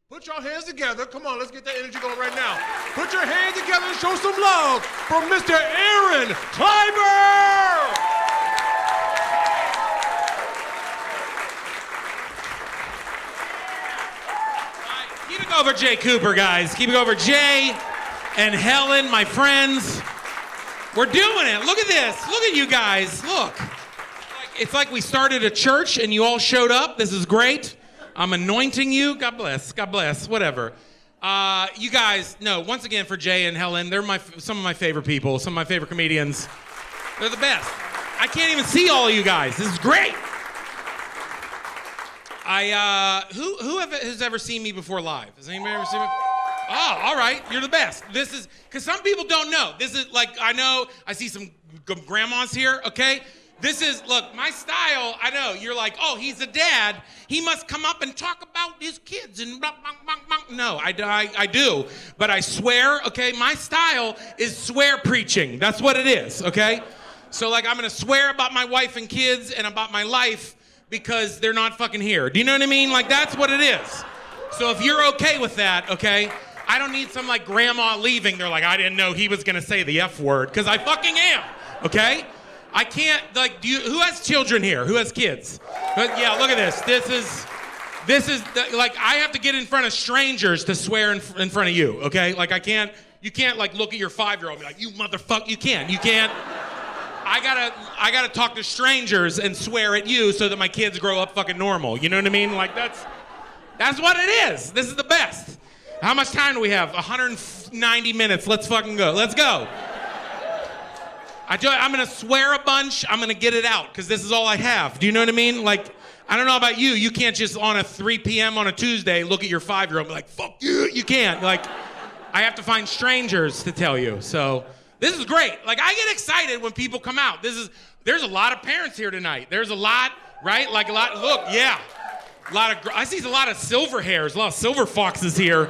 Put your hands together. Come on, let's get that energy going right now. Put your hands together and show some love for Mr. Aaron Kleiber! Keep it over Jay Cooper, guys. Keep it over Jay and Helen, my friends. We're doing it. Look at this. Look at you guys. Look. It's like we started a church and you all showed up. This is great. I'm anointing you. God bless. God bless. Whatever. You guys, no, once again for Jay and Helen, they're some of my favorite people, some of my favorite comedians. They're the best. I can't even see all of you guys. This is great. Who's ever seen me before live? Has anybody ever seen me? Oh, all right. You're the best. This is, because some people don't know. This is like, I see some grandmas here, okay? This is, look, my style, I know, you're like, oh, he's a dad. He must come up and talk about his kids and blah, blah, blah, blah. No, I do. But I swear, okay, my style is swear preaching. That's what it is, okay? So, like, I'm going to swear about my wife and kids and about my life because they're not fucking here. Do you know what I mean? Like, that's what it is. So if you're okay with that, okay, I don't need some, like, grandma leaving. They're like, I didn't know he was going to say the F word, because I fucking am, okay? I can't, like, who has children here? Who has kids? Yeah, look at this. This is, like, I have to get in front of strangers to swear in front of you, okay? Like, you can't, like, look at your 5-year-old and be like, you motherfucker, you can't. I gotta talk to strangers and swear at you so that my kids grow up fucking normal. You know what I mean? Like, that's what it is. This is the best. How much time do we have? 190 minutes. Let's fucking go. Let's go. I'm going to swear a bunch. I'm going to get it out because this is all I have. Do you know what I mean? Like, I don't know about you. You can't just on a 3 p.m. on a Tuesday look at your 5-year-old and be like, fuck you. You can't. Like, I have to find strangers to tell you. So this is great. Like, I get excited when people come out. There's a lot of parents here tonight. There's a lot, right? Like a lot. Look, yeah. I see a lot of silver hairs, a lot of silver foxes here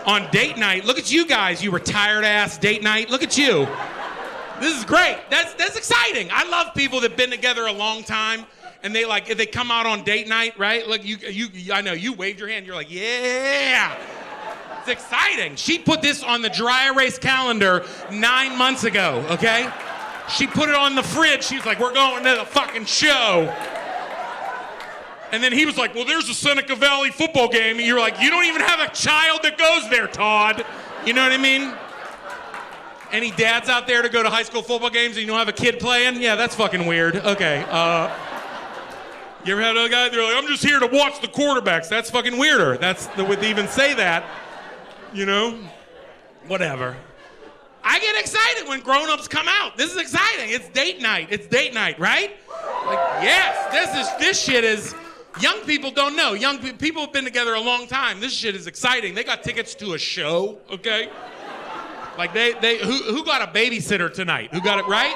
on date night. Look at you guys, you retired ass date night. Look at you. This is great. That's exciting. I love people that've been together a long time and if they come out on date night, right? Like I know you waved your hand. You're like, yeah. It's exciting. She put this on the dry erase calendar 9 months ago, okay? She put it on the fridge. She was like, we're going to the fucking show. And then he was like, well, there's a Seneca Valley football game. And you're like, you don't even have a child that goes there, Todd. You know what I mean? Any dads out there to go to high school football games and you don't have a kid playing? Yeah, that's fucking weird. Okay. You ever had a guy, they're like, I'm just here to watch the quarterbacks. That's fucking weirder. Would they even say that? You know? Whatever. I get excited when grown-ups come out. This is exciting. It's date night. It's date night, right? Like, yes, this shit is, young people don't know. Young people have been together a long time. This shit is exciting. They got tickets to a show, okay? Like who got a babysitter tonight? Who got it, right?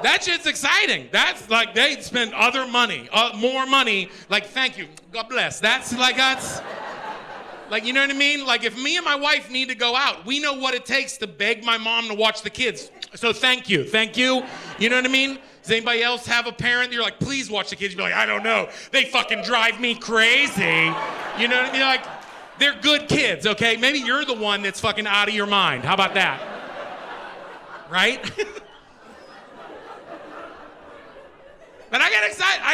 That shit's exciting. That's like, they spend other money, more money. Like, thank you, God bless. That's, like, you know what I mean? Like, if me and my wife need to go out, we know what it takes to beg my mom to watch the kids. So thank you. You know what I mean? Does anybody else have a parent? You're like, please watch the kids. You're like, I don't know. They fucking drive me crazy. You know what I mean? Like, they're good kids, okay? Maybe you're the one that's fucking out of your mind. How about that? Right? But I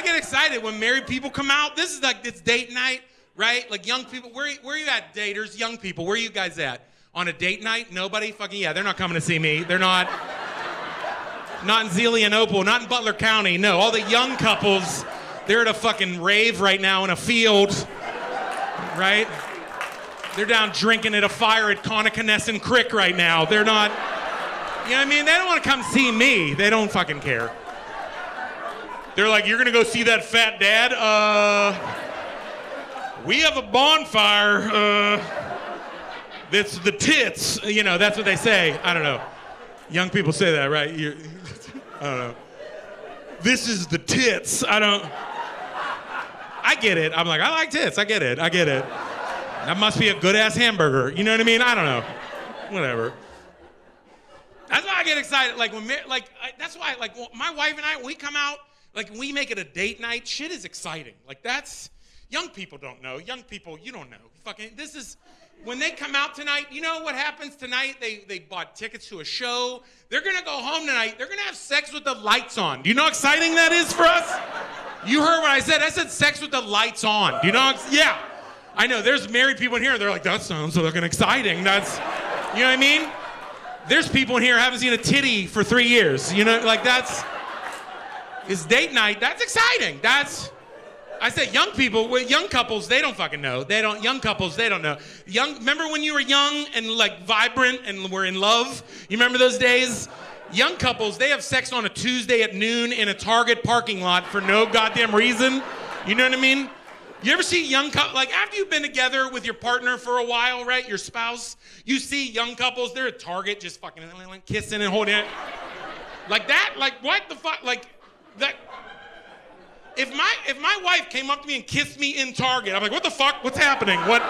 get excited when married people come out. This is like, it's date night, right? Like, young people, where are you at, daters? Young people, where are you guys at? On a date night? Nobody? Fucking, yeah, they're not coming to see me. They're not in Zelienople, not in Butler County. No, all the young couples, they're at a fucking rave right now in a field, right? They're down drinking at a fire at Connoconnescent Creek right now. They're not, you know what I mean? They don't want to come see me. They don't fucking care. They're like, you're going to go see that fat dad? We have a bonfire. That's the tits. You know, that's what they say. I don't know. Young people say that, right? I don't know. This is the tits. I get it. I'm like, I like tits. I get it. That must be a good-ass hamburger. You know what I mean? I don't know. Whatever. That's why I get excited. Like, that's why, like, my wife and I, when we come out, like, we make it a date night, shit is exciting. Like, Young people don't know. Young people, you don't know. Fucking, this is, when they come out tonight, you know what happens tonight? They bought tickets to a show. They're going to go home tonight. They're going to have sex with the lights on. Do you know how exciting that is for us? You heard what I said. I said sex with the lights on. Do you know? Yeah. I know. There's married people in here. They're like, that sounds fucking exciting. That's, you know what I mean? There's people in here who haven't seen a titty for 3 years. You know, like that's, it's date night. That's exciting. That's, I said young people, young couples, they don't fucking know. Young couples, they don't know. Remember when you were young and like vibrant and were in love? You remember those days? Young couples, they have sex on a Tuesday at noon in a Target parking lot for no goddamn reason. You know what I mean? You ever see young couples, like after you've been together with your partner for a while, right? Your spouse, you see young couples, they're at Target just fucking kissing and holding it. Like that, like what the fuck, like that. If my wife came up to me and kissed me in Target, I'm like, what the fuck? What's happening? What?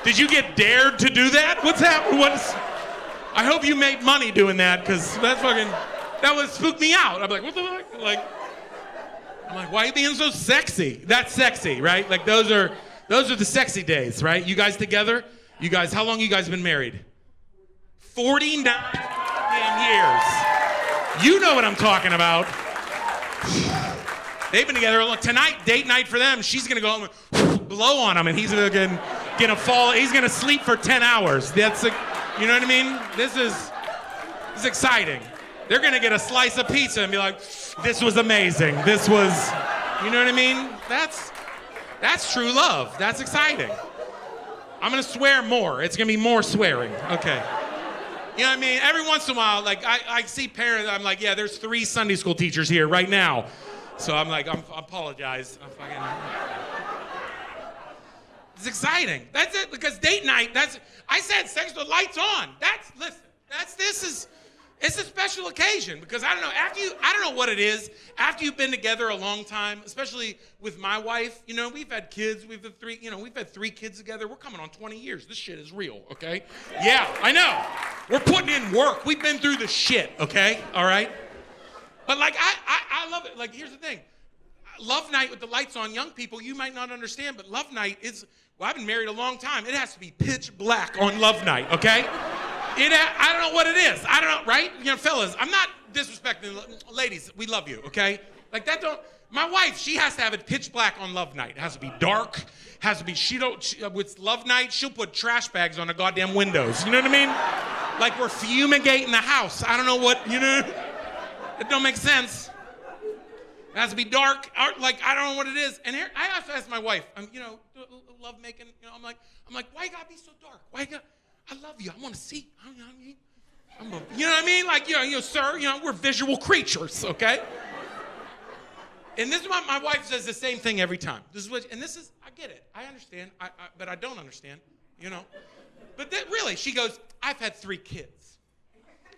Did you get dared to do that? What's happening? I hope you made money doing that, because that would spook me out. I'm like, what the fuck? Like, I'm like, why are you being so sexy? That's sexy, right? Like those are the sexy days, right? You guys together? You guys, how long you guys been married? 49 damn years. You know what I'm talking about. They've been together a long tonight, date night for them. She's gonna go home and blow on him, and he's gonna fall. He's gonna sleep for 10 hours. That's, you know what I mean? This is exciting. They're gonna get a slice of pizza and be like, "This was amazing. This was," you know what I mean? That's true love. That's exciting. I'm gonna swear more. It's gonna be more swearing. Okay. You know what I mean? Every once in a while, like I see parents. I'm like, yeah, there's 3 Sunday school teachers here right now. So I'm like, I apologize. It's exciting. That's it, because date night, I said sex with lights on. It's a special occasion, because I don't know what it is, after you've been together a long time, especially with my wife, you know, we've had kids, we've had 3 kids together. We're coming on 20 years. This shit is real, okay? Yeah, I know. We're putting in work. We've been through the shit, okay? All right? But like, I love it. Like, here's the thing. Love night with the lights on, young people, you might not understand, but love night is, well, I've been married a long time. It has to be pitch black on love night, okay? I don't know what it is. I don't know, right? You know, fellas, I'm not disrespecting, ladies, we love you, okay? Like my wife, she has to have it pitch black on love night. It has to be dark, has to be, with love night, she'll put trash bags on the goddamn windows. You know what I mean? Like we're fumigating the house. I don't know what, you know? It don't make sense. It has to be dark. Like, I don't know what it is. And here, I also asked my wife, you know, love making, you know, I'm like, why you gotta be so dark? I love you. I want to see. You know what I mean? You know what I mean? Like, you know, sir, you know, we're visual creatures, okay? And this is what my wife says the same thing every time. I get it. I understand, but I don't understand, you know? But really, she goes, I've had 3 kids.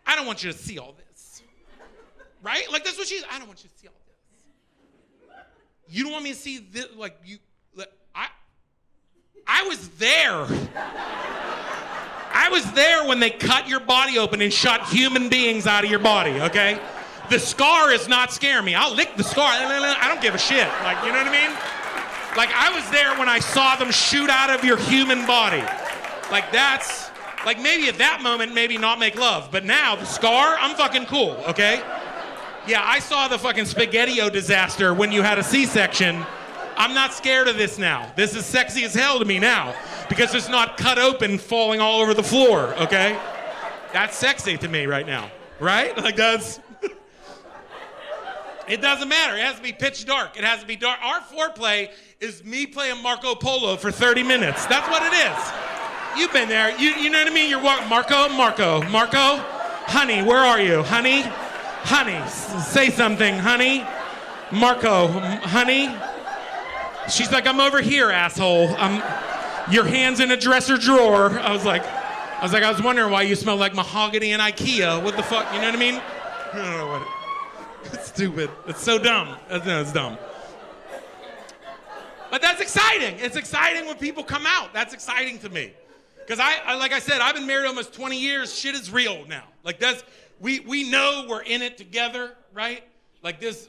I don't want you to see all this. Right? Like, that's what I don't want you to see all this. You don't want me to see this, like, I was there. I was there when they cut your body open and shot human beings out of your body, okay? The scar is not scaring me. I'll lick the scar. I don't give a shit. Like, you know what I mean? Like, I was there when I saw them shoot out of your human body. Like, that's, like, maybe at that moment, maybe not make love. But now, the scar, I'm fucking cool, okay? Yeah, I saw the fucking SpaghettiO disaster when you had a C-section. I'm not scared of this now. This is sexy as hell to me now, because it's not cut open, falling all over the floor, okay? That's sexy to me right now, right? Like, that's... It doesn't matter. It has to be pitch dark. It has to be dark. Our foreplay is me playing Marco Polo for 30 minutes. That's what it is. You've been there. You know what I mean? You're walking, Marco, honey, where are you? Honey, say something, honey. Marco, honey. She's like, I'm over here, asshole. Your hand's in a dresser drawer. I was wondering why you smell like mahogany and IKEA. What the fuck? You know what I mean? I don't know what. It's stupid. It's so dumb. It's dumb. But that's exciting. It's exciting when people come out. That's exciting to me. Because like I said, I've been married almost 20 years. Shit is real now. Like we know we're in it together, right? Like this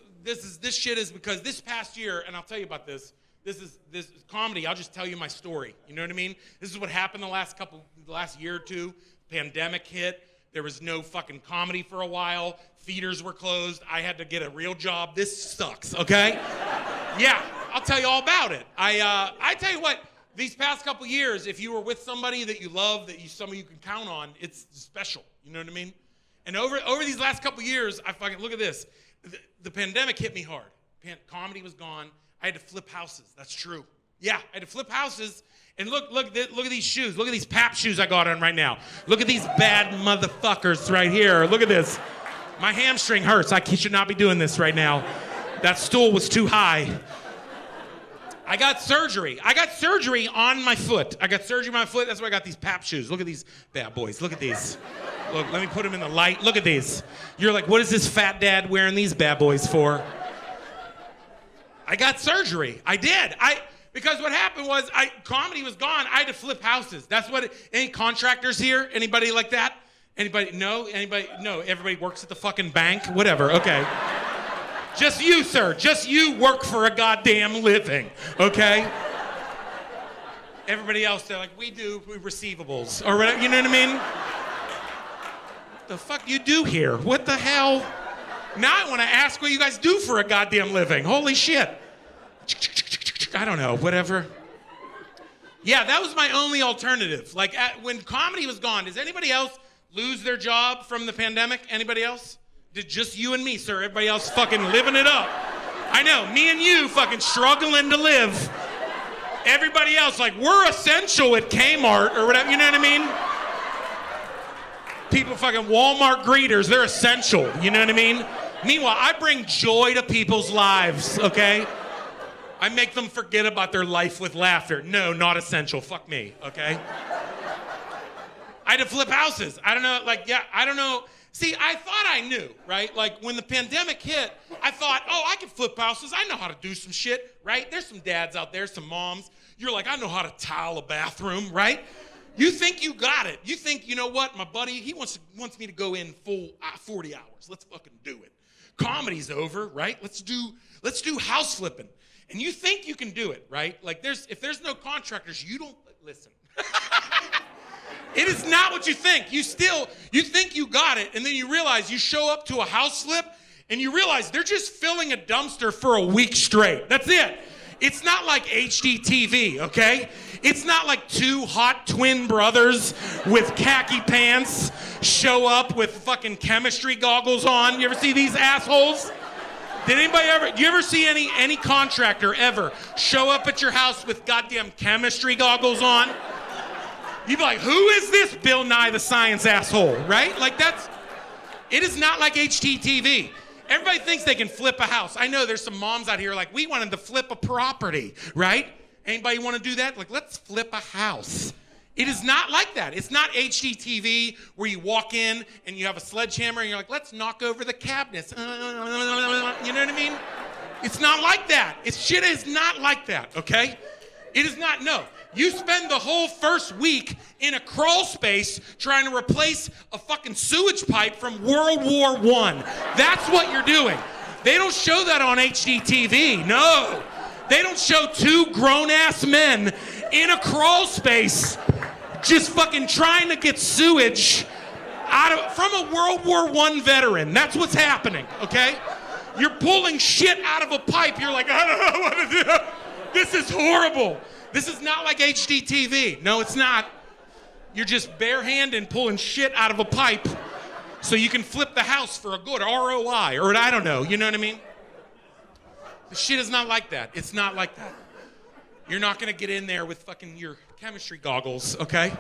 shit is, because this past year, and I'll tell you about this. this comedy. I'll just tell you my story. You know what I mean? This is what happened the last year or two. Pandemic hit. There was no fucking comedy for a while. Theaters were closed. I had to get a real job. This sucks, okay? Yeah, I'll tell you all about it. I tell you what, these past couple years, if you were with somebody that you love, somebody you can count on, it's special. You know what I mean? And over these last couple years, I fucking, look at this. The pandemic hit me hard. Comedy was gone. I had to flip houses. That's true. Yeah, I had to flip houses. And look at these shoes. Look at these Pap shoes I got on right now. Look at these bad motherfuckers right here. Look at this. My hamstring hurts. I should not be doing this right now. That stool was too high. I got surgery. I got surgery on my foot. That's why I got these Pap shoes. Look at these bad boys. Look at these. Look, let me put them in the light. Look at these. You're like, what is this fat dad wearing these bad boys for? I got surgery. I did. Because what happened was, comedy was gone. I had to flip houses. That's what. Any contractors here? Anybody like that? Anybody? No. Anybody? No. Everybody works at the fucking bank. Whatever. Okay. Just you, sir. Just you work for a goddamn living. Okay. Everybody else, they're like, we do receivables or whatever. You know what I mean? What the fuck do you do here? What the hell? Now I want to ask what you guys do for a goddamn living. Holy shit. I don't know, whatever. Yeah, that was my only alternative. Like, when comedy was gone, does anybody else lose their job from the pandemic? Anybody else? Did just you and me, sir? Everybody else fucking living it up. I know, me and you fucking struggling to live. Everybody else, like, we're essential at Kmart or whatever, you know what I mean? People fucking Walmart greeters, they're essential, you know what I mean? Meanwhile, I bring joy to people's lives, okay? I make them forget about their life with laughter. No, not essential. Fuck me, okay? I had to flip houses. I don't know, I don't know. See, I thought I knew, right? Like, when the pandemic hit, I thought, I can flip houses. I know how to do some shit, right? There's some dads out there, some moms. You're like, I know how to tile a bathroom, right? You think you got it. You think, you know what? My buddy, he wants me to go in full 40 hours. Let's fucking do it. Comedy's over, right? Let's do house flipping. And you think you can do it, right? Like, if there's no contractors, you don't listen. It is not what you think. You think you got it, and then you realize you show up to a house flip, and you realize they're just filling a dumpster for a week straight. That's it. It's not like HDTV, okay? It's not like two hot twin brothers with khaki pants show up with fucking chemistry goggles on. You ever see these assholes? Do you ever see any contractor ever show up at your house with goddamn chemistry goggles on? You'd be like, who is this Bill Nye the Science asshole, right? Like, it is not like HGTV. Everybody thinks they can flip a house. I know there's some moms out here like, we wanted to flip a property, right? Anybody want to do that? Like, let's flip a house. It is not like that. It's not HGTV where you walk in and you have a sledgehammer and you're like, let's knock over the cabinets. You know what I mean? It's not like that. Shit is not like that, okay? It is not, no. You spend the whole first week in a crawl space trying to replace a fucking sewage pipe from World War I. That's what you're doing. They don't show that on HGTV, no. They don't show two grown-ass men in a crawl space just fucking trying to get sewage from a World War I veteran. That's what's happening, okay? You're pulling shit out of a pipe. You're like, I don't know what to do. This is horrible. This is not like HDTV. No, it's not. You're just barehanded pulling shit out of a pipe so you can flip the house for a good ROI, or I don't know, you know what I mean? The shit is not like that. It's not like that. You're not gonna get in there with fucking your chemistry goggles, okay?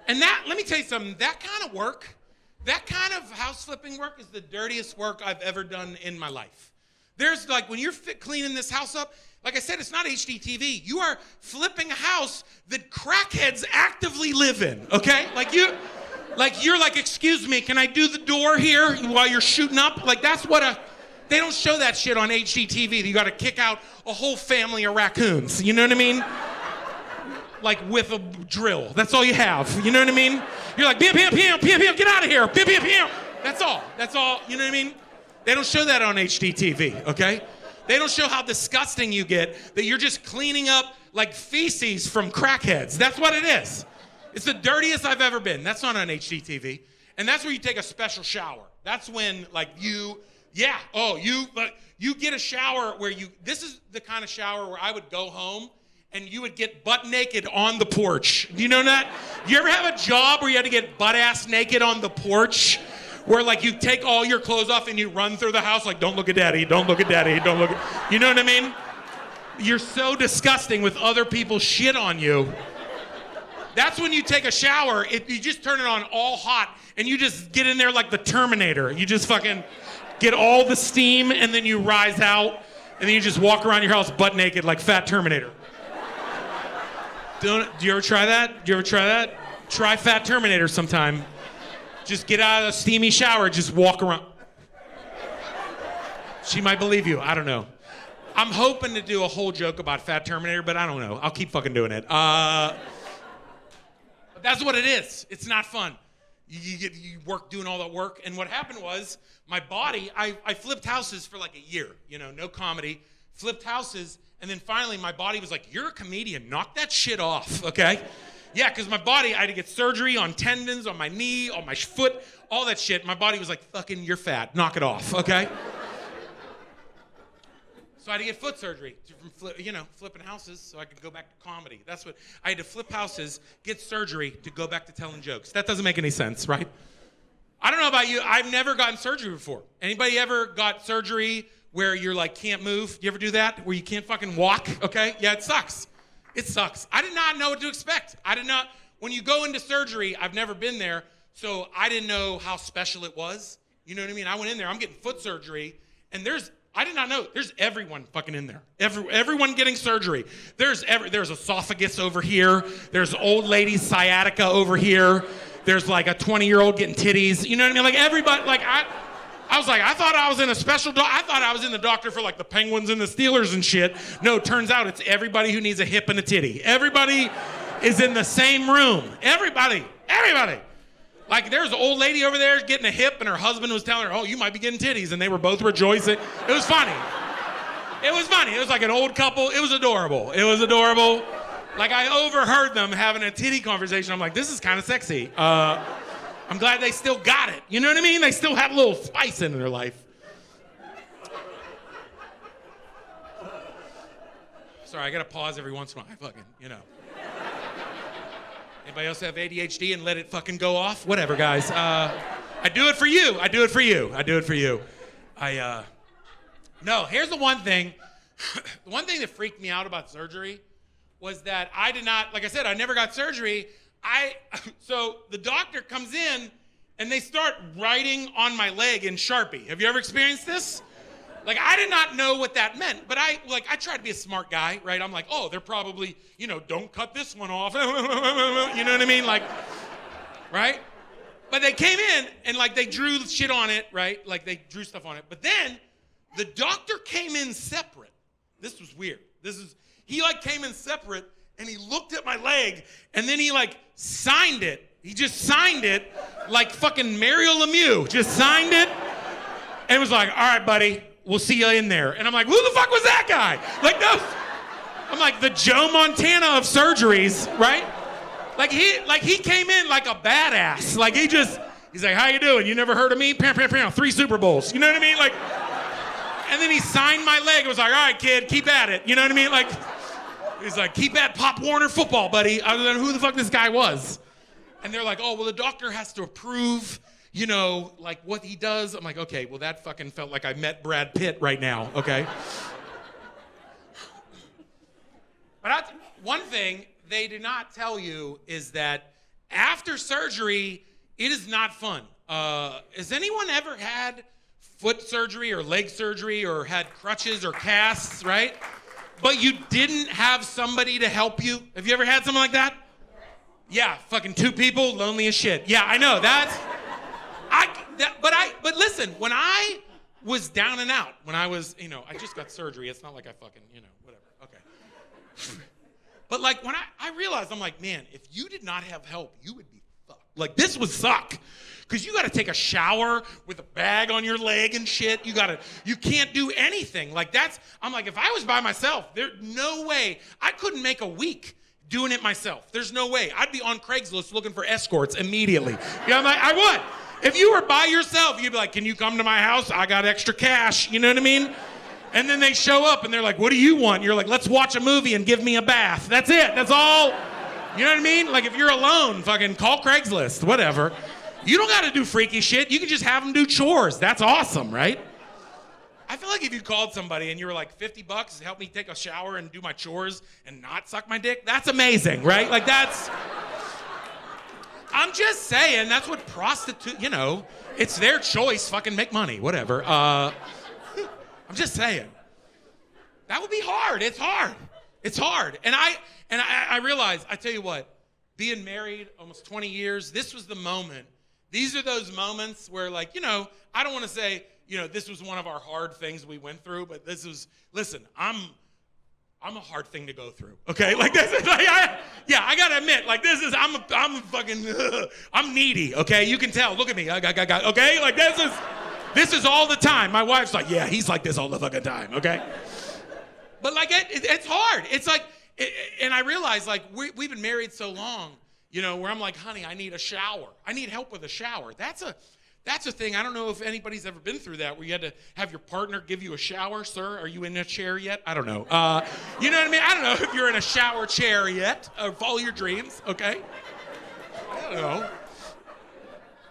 And let me tell you something, that kind of work, that kind of house flipping work is the dirtiest work I've ever done in my life. There's like, when you're cleaning this house up, like I said, it's not HDTV. You are flipping a house that crackheads actively live in, okay? You're like, excuse me, can I do the door here while you're shooting up? Like, they don't show that shit on HGTV. You gotta kick out a whole family of raccoons, you know what I mean? Like, with a drill, that's all you have, you know what I mean? You're like, bam, bam, bam, bam, bam, get out of here, bam, bam, bam. That's all, you know what I mean? They don't show that on HGTV, okay? They don't show how disgusting you get, that you're just cleaning up like feces from crackheads. That's what it is. It's the dirtiest I've ever been. That's not on HGTV. And that's where you take a special shower. That's when like you get a shower where this is the kind of shower where I would go home and you would get butt naked on the porch. Do you know that? You ever have a job where you had to get butt ass naked on the porch? Where like you take all your clothes off and you run through the house like, don't look at daddy, don't look at daddy, don't look at... You know what I mean? You're so disgusting with other people's shit on you. That's when you take a shower, you just turn it on all hot and you just get in there like the Terminator. You just fucking get all the steam and then you rise out and then you just walk around your house butt naked like fat Terminator. Do you ever try that? Try fat Terminator sometime. Just get out of a steamy shower, just walk around. She might believe you, I don't know. I'm hoping to do a whole joke about fat Terminator, but I don't know. I'll keep fucking doing it. But that's what it is. It's not fun. You work doing all that work, and what happened was my body, I flipped houses for like a year, no comedy, flipped houses, and then finally my body was like, you're a comedian, knock that shit off, okay? Yeah, because my body, I had to get surgery on tendons, on my knee, on my foot, all that shit. My body was like, fucking, you're fat, knock it off, okay? So I had to get foot surgery from flipping houses so I could go back to comedy. That's what, I had to flip houses, get surgery to go back to telling jokes. That doesn't make any sense, right? I don't know about you, I've never gotten surgery before. Anybody ever got surgery where you're like, can't move? You ever do that? Where you can't fucking walk, okay? Yeah, it sucks. It sucks. I did not know what to expect. When you go into surgery, I've never been there, so I didn't know how special it was. You know what I mean? I went in there, I'm getting foot surgery, and I did not know, there's everyone fucking in there. Everyone getting surgery. There's esophagus over here, there's old lady sciatica over here, there's like a 20-year-old getting titties. You know what I mean? Like everybody, like I was like, I thought I was in a special I thought I was in the doctor for like the Penguins and the Steelers and shit. No, turns out it's everybody who needs a hip and a titty. Everybody is in the same room. Everybody. Like there's an old lady over there getting a hip and her husband was telling her, oh, you might be getting titties. And they were both rejoicing. It was funny. It was like an old couple. It was adorable. Like I overheard them having a titty conversation. I'm like, this is kind of sexy. I'm glad they still got it. You know what I mean? They still have a little spice in their life. Sorry, I gotta pause every once in a while. Anybody else have ADHD and let it fucking go off? Whatever, guys. I do it for you. No, here's the one thing. The one thing that freaked me out about surgery was that I did not, like I said, I never got surgery. So the doctor comes in and they start writing on my leg in Sharpie. Have you ever experienced this? Like, I did not know what that meant, but I tried to be a smart guy, right? I'm like, oh, they're probably, don't cut this one off. You know what I mean? Like, right? But they came in and like they drew shit on it, right? Like they drew stuff on it. But then the doctor came in separate. This was weird. He like came in separate and he looked at my leg and then he like signed it. He just signed it like fucking Mario Lemieux. Just signed it and was like, all right, buddy, we'll see you in there. And I'm like, who the fuck was that guy? Like, no. I'm like the Joe Montana of surgeries, right? Like he came in like a badass. Like he's like, how you doing? You never heard of me? Pam, pam, pam, 3 Super Bowls. You know what I mean? Like, and then he signed my leg. It was like, all right, kid, keep at it. You know what I mean? Like, he's like, keep at Pop Warner football, buddy. I don't know who the fuck this guy was. And they're like, oh, well, the doctor has to approve, like what he does. I'm like, okay, well, that fucking felt like I met Brad Pitt right now, okay? But one thing they do not tell you is that after surgery, it is not fun. Has anyone ever had foot surgery or leg surgery or had crutches or casts, right? But you didn't have somebody to help you? Have you ever had something like that? Yeah, fucking 2 people, lonely as shit. Yeah, I know, but listen, when I was down and out, when I was, I just got surgery, it's not like I fucking, whatever, okay. But like when I realized, I'm like, man, if you did not have help, you would be fucked. Like, this would suck. Because you got to take a shower with a bag on your leg and shit. You can't do anything. Like, I'm like, if I was by myself, there's no way. I couldn't make a week doing it myself. There's no way. I'd be on Craigslist looking for escorts immediately. Yeah, I would. If you were by yourself, you'd be like, can you come to my house? I got extra cash. You know what I mean? And then they show up and they're like, what do you want? You're like, let's watch a movie and give me a bath. That's it. That's all. You know what I mean? Like, if you're alone, fucking call Craigslist, whatever. You don't got to do freaky shit. You can just have them do chores. That's awesome, right? I feel like if you called somebody and you were like, $50 to help me take a shower and do my chores and not suck my dick, that's amazing, right? Like, I'm just saying, that's what it's their choice. Fucking make money, whatever. I'm just saying. That would be hard. It's hard. It's hard. And I realize, I tell you what, being married almost 20 years, this was the moment. These are those moments where, like, I don't want to say, this was one of our hard things we went through, but listen, I'm a hard thing to go through, okay? Like, this is, like, I gotta admit, like, I'm needy, okay? You can tell, look at me, okay? Like, this is all the time. My wife's like, yeah, he's like this all the fucking time, okay? But, like, it's hard. It's like, and I realize, like, we've been married so long, where I'm like, honey, I need a shower. I need help with a shower. That's a thing. I don't know if anybody's ever been through that, where you had to have your partner give you a shower. Sir, are you in a chair yet? I don't know. You know what I mean? I don't know if you're in a shower chair yet. Follow your dreams, okay? I don't know.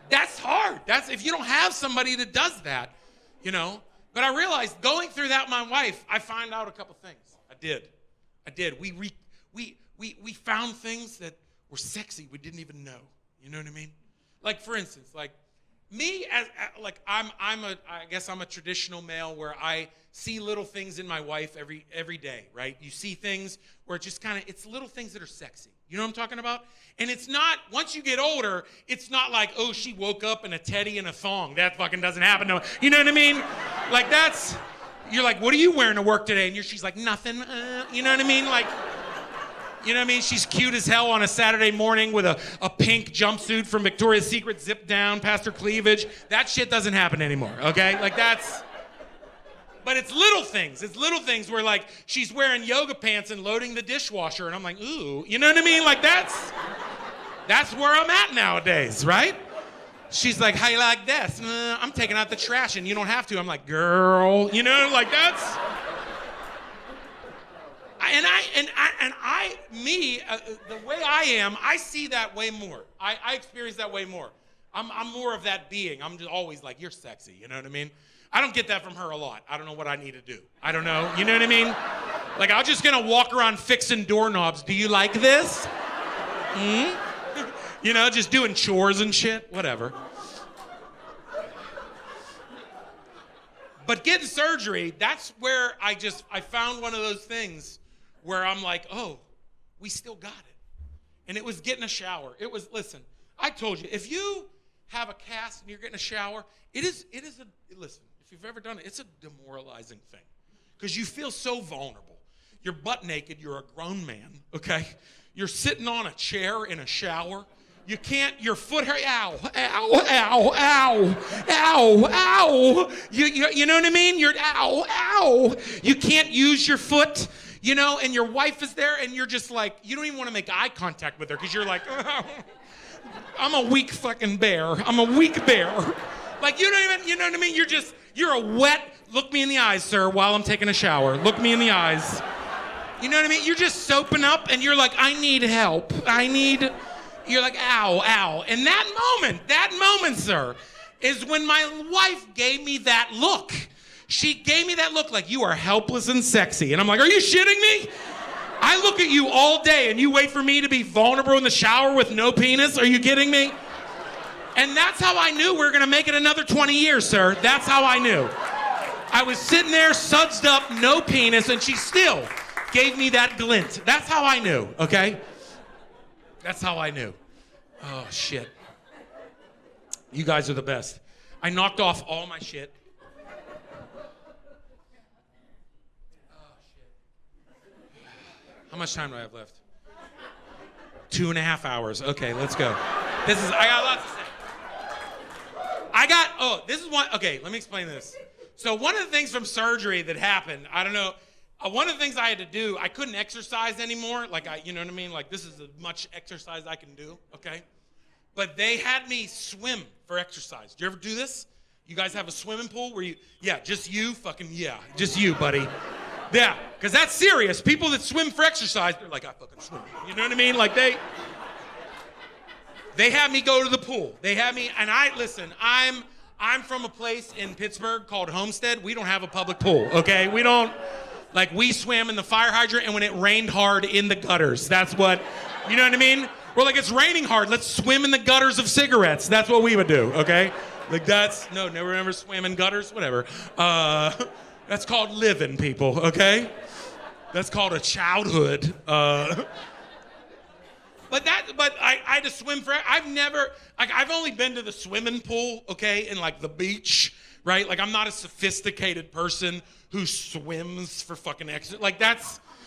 That's hard. That's if you don't have somebody that does that, But I realized going through that with my wife, I found out a couple things. I did. We found things that were sexy we didn't even know. You know what I mean? Like, for instance, like me, I guess I'm a traditional male where I see little things in my wife every day, right? You see things where it's little things that are sexy. You know what I'm talking about? And it's not, once you get older, it's not like, oh, she woke up in a teddy and a thong. That fucking doesn't happen. No, you know what I mean? Like, you're like, what are you wearing to work today? And she's like, nothing. You know what I mean? Like, you know what I mean? She's cute as hell on a Saturday morning with a pink jumpsuit from Victoria's Secret zipped down past her cleavage. That shit doesn't happen anymore, okay? Like, but it's little things. It's little things where, like, she's wearing yoga pants and loading the dishwasher, and I'm like, ooh. You know what I mean? Like, that's where I'm at nowadays, right? She's like, how you like this? I'm taking out the trash, and you don't have to. I'm like, girl. You know, like, that's... The way I am, I see that way more. I experience that way more. I'm more of that being. I'm just always like, you're sexy, you know what I mean? I don't get that from her a lot. I don't know what I need to do. I don't know, you know what I mean? Like, I'm just gonna walk around fixing doorknobs. Do you like this? Just doing chores and shit, whatever. But getting surgery, that's where I found one of those things where I'm like, oh, we still got it. And it was getting a shower. Listen, I told you, if you have a cast and you're getting a shower, listen, if you've ever done it, it's a demoralizing thing. Because you feel so vulnerable. You're butt naked, you're a grown man, okay? You're sitting on a chair in a shower. You can't, your foot, ow, ow, ow, ow, ow, ow. You know what I mean? You're, ow, ow. You can't use your foot, and your wife is there, and you're just like, you don't even want to make eye contact with her, because you're like, oh, I'm a weak fucking bear. I'm a weak bear. Like, you know what I mean? You're a wet, look me in the eyes, sir, while I'm taking a shower. Look me in the eyes. You know what I mean? You're just soaping up, and you're like, I need help. You're like, ow, ow. And that moment, sir, is when my wife gave me that look. She gave me that look like, you are helpless and sexy. And I'm like, are you shitting me? I look at you all day and you wait for me to be vulnerable in the shower with no penis? Are you kidding me? And that's how I knew we were gonna make it another 20 years, sir. That's how I knew. I was sitting there, sudsed up, no penis, and she still gave me that glint. That's how I knew, okay? That's how I knew. Oh, shit. You guys are the best. I knocked off all my shit. Oh, shit. How much time do I have left? 2.5 hours. Okay, let's go. I got lots to say. This is one, okay, let me explain this. So one of the things from surgery that happened, I don't know, one of the things I had to do, I couldn't exercise anymore. Like, you know what I mean? Like, this is as much exercise I can do, okay? But they had me swim for exercise. Do you ever do this? You guys have a swimming pool where just you, just you, buddy. Yeah, because that's serious. People that swim for exercise, they're like, I fucking swim. You know what I mean? Like, they had me go to the pool. They had me, and listen, I'm from a place in Pittsburgh called Homestead. We don't have a public pool, okay? We don't, like, we swam in the fire hydrant and when it rained hard in the gutters. That's what, you know what I mean? We're like, it's raining hard. Let's swim in the gutters of cigarettes. That's what we would do, okay? Like, never ever swam in gutters, whatever. That's called living, people, okay? That's called a childhood. But I had to swim for, I've only been to the swimming pool, okay, and like the beach, right? Like, I'm not a sophisticated person who swims for fucking exercise. Like,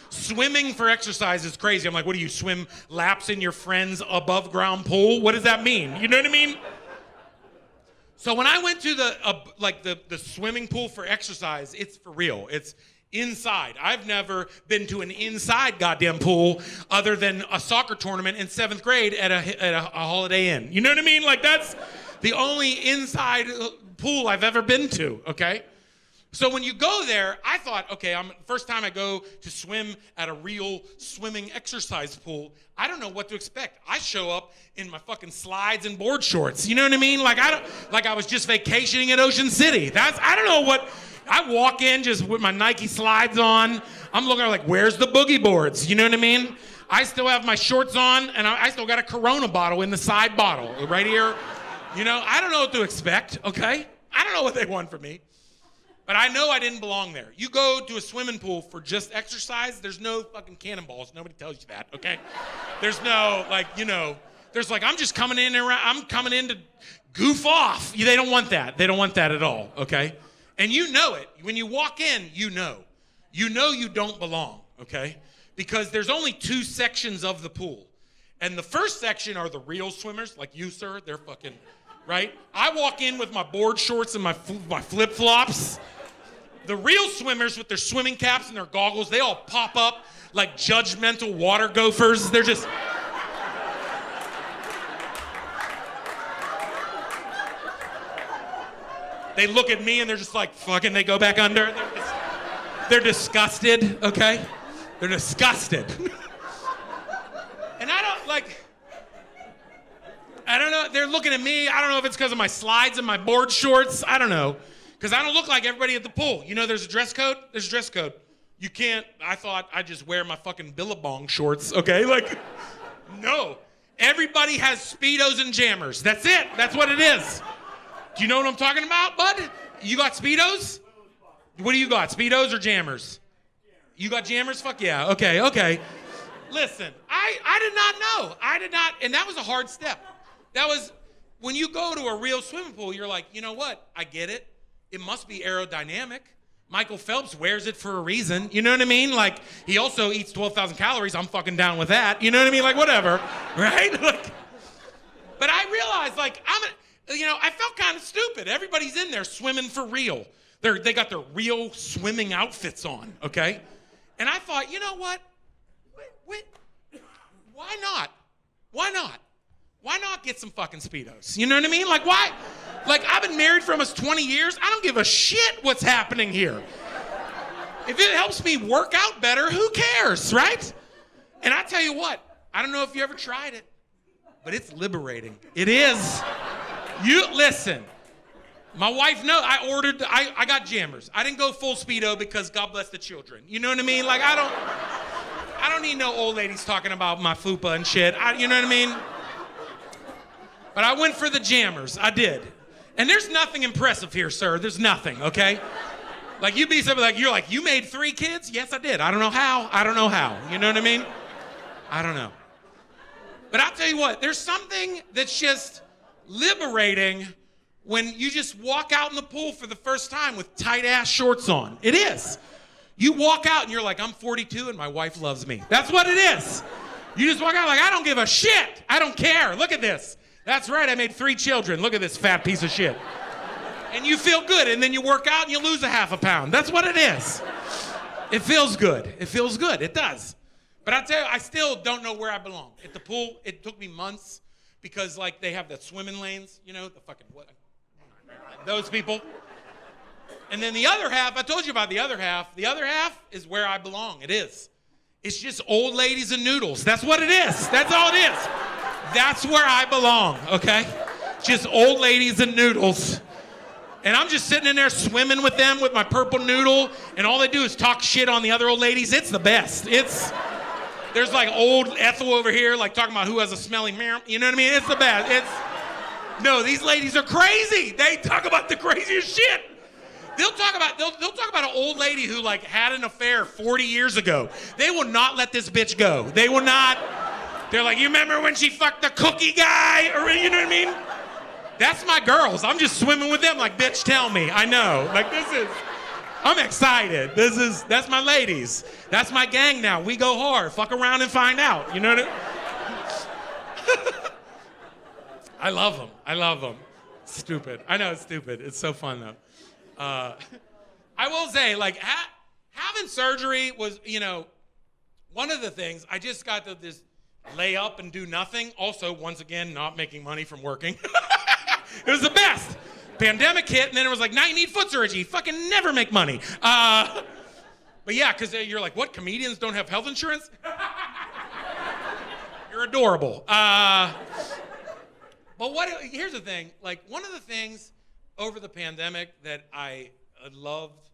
swimming for exercise is crazy. I'm like, what do you swim laps in your friend's above ground pool? What does that mean? You know what I mean? So when I went to the swimming pool for exercise, it's for real. It's inside. I've never been to an inside goddamn pool other than a soccer tournament in 7th grade at a Holiday Inn. You know what I mean? Like, that's the only inside pool I've ever been to, okay? So when you go there, I thought, okay, first time I go to swim at a real swimming exercise pool, I don't know what to expect. I show up in my fucking slides and board shorts. You know what I mean? Like, I was just vacationing at Ocean City. I don't know what. I walk in just with my Nike slides on. I'm looking like, where's the boogie boards? You know what I mean? I still have my shorts on, and I still got a Corona bottle in the side bottle right here. You know, I don't know what to expect, okay? I don't know what they want from me. But I know I didn't belong there. You go to a swimming pool for just exercise, there's no fucking cannonballs. Nobody tells you that, okay? There's no, like, you know, there's like, I'm coming in to goof off. They don't want that. They don't want that at all, okay? And you know it. When you walk in, you know. You know you don't belong, okay? Because there's only 2 sections of the pool. And the first section are the real swimmers, like you, sir. They're fucking, right? I walk in with my board shorts and my flip-flops. The real swimmers with their swimming caps and their goggles, they all pop up like judgmental water gophers. They're just... They look at me and they're just like, fucking, they go back under. They're disgusted, okay? They're disgusted. And I don't know, they're looking at me. I don't know if it's because of my slides and my board shorts. I don't know. Because I don't look like everybody at the pool. You know there's a dress code? There's a dress code. You can't, I thought I'd just wear my fucking Billabong shorts, okay? Like, no. Everybody has Speedos and jammers. That's it. That's what it is. Do you know what I'm talking about, bud? You got Speedos? What do you got, Speedos or jammers? You got jammers? Fuck yeah. Okay. Listen, I did not know. And that was a hard step. That was, when you go to a real swimming pool, you're like, you know what? I get it. It must be aerodynamic. Michael Phelps wears it for a reason. You know what I mean? Like, he also eats 12,000 calories. I'm fucking down with that. You know what I mean? Like, whatever, right? Like, but I realized, like, I felt kind of stupid. Everybody's in there swimming for real. They got their real swimming outfits on, okay? And I thought, you know what? Wait, why not? Why not? Why not get some fucking Speedos? You know what I mean? Like, why? Like, I've been married for almost 20 years. I don't give a shit what's happening here. If it helps me work out better, who cares, right? And I tell you what, I don't know if you ever tried it, but it's liberating. It is. You listen. My wife knows. I got jammers. I didn't go full Speedo because God bless the children. You know what I mean? Like, I don't need no old ladies talking about my fupa and shit. You know what I mean? But I went for the jammers. I did. And there's nothing impressive here, sir. There's nothing, okay? Like, you'd be something like, you're like, you made 3 kids? Yes, I did. I don't know how. You know what I mean? I don't know. But I'll tell you what, there's something that's just liberating when you just walk out in the pool for the first time with tight-ass shorts on. It is. You walk out and you're like, I'm 42 and my wife loves me. That's what it is. You just walk out like, I don't give a shit. I don't care. Look at this. That's right, I made 3 children. Look at this fat piece of shit. And you feel good, and then you work out and you lose a half a pound. That's what it is. It feels good. It feels good. It does. But I tell you, I still don't know where I belong. At the pool, it took me months because, like, they have the swimming lanes, you know, the fucking what? Those people. And then the other half, I told you about the other half. The other half is where I belong. It is. It's just old ladies and noodles. That's what it is. That's all it is. That's where I belong, okay? Just old ladies and noodles. And I'm just sitting in there swimming with them with my purple noodle, and all they do is talk shit on the other old ladies. It's the best. There's like old Ethel over here, like talking about who has a smelly mirror. You know what I mean? It's the best. No, these ladies are crazy. They talk about the craziest shit. They'll talk about an old lady who like had an affair 40 years ago. They will not let this bitch go. They will not. They're like, you remember when she fucked the cookie guy? Or you know what I mean? That's my girls. I'm just swimming with them like, bitch, tell me. I know. Like I'm excited. That's my ladies. That's my gang now. We go hard. Fuck around and find out. You know what I mean? I love them. Stupid. I know it's stupid. It's so fun though. I will say, like, having surgery was, you know, one of the things. I just got to just lay up and do nothing. Also, once again, not making money from working. It was the best. Pandemic hit, and then it was like, now you need foot surgery. You fucking never make money. But yeah, because you're like, what, comedians don't have health insurance? You're adorable. But here's the thing. Like, one of the things over the pandemic that I loved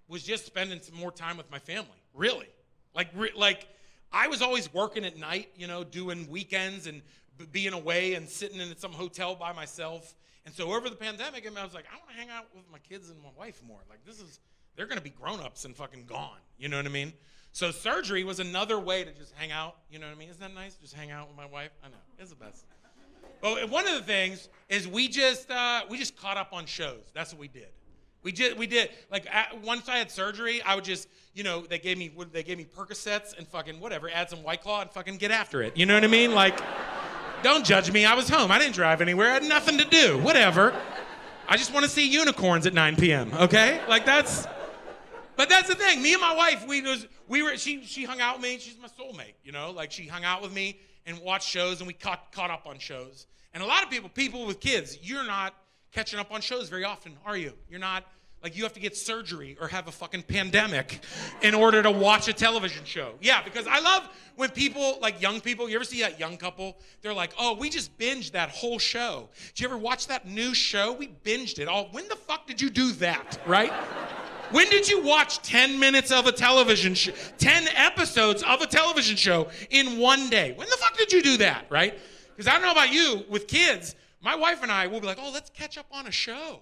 was just spending some more time with my family. Really. Like I was always working at night, you know, doing weekends and being away and sitting in some hotel by myself. And so over the pandemic, I was like, I want to hang out with my kids and my wife more. Like, they're going to be grown-ups and fucking gone. You know what I mean? So surgery was another way to just hang out. You know what I mean? Isn't that nice? Just hang out with my wife? I know. It's the best. But one of the things is we just caught up on shows. That's what we did. We did. Like, once I had surgery, I would just, you know, they gave me Percocets and fucking whatever, add some White Claw and fucking get after it. You know what I mean? Like, don't judge me. I was home. I didn't drive anywhere. I had nothing to do. Whatever. I just want to see unicorns at 9 p.m., okay? Like, but that's the thing. Me and my wife, she hung out with me. She's my soulmate, you know? Like, she hung out with me and watched shows, and we caught up on shows. And a lot of people with kids, you're not catching up on shows very often, are you? You're not, like, you have to get surgery or have a fucking pandemic in order to watch a television show. Yeah, because I love when people, like young people, you ever see that young couple? They're like, oh, we just binged that whole show. Did you ever watch that new show? We binged it. Oh, when the fuck did you do that, right? When did you watch 10 minutes of a television show, 10 episodes of a television show in one day? When the fuck did you do that, right? Because I don't know about you, with kids, my wife and I will be like, oh, let's catch up on a show.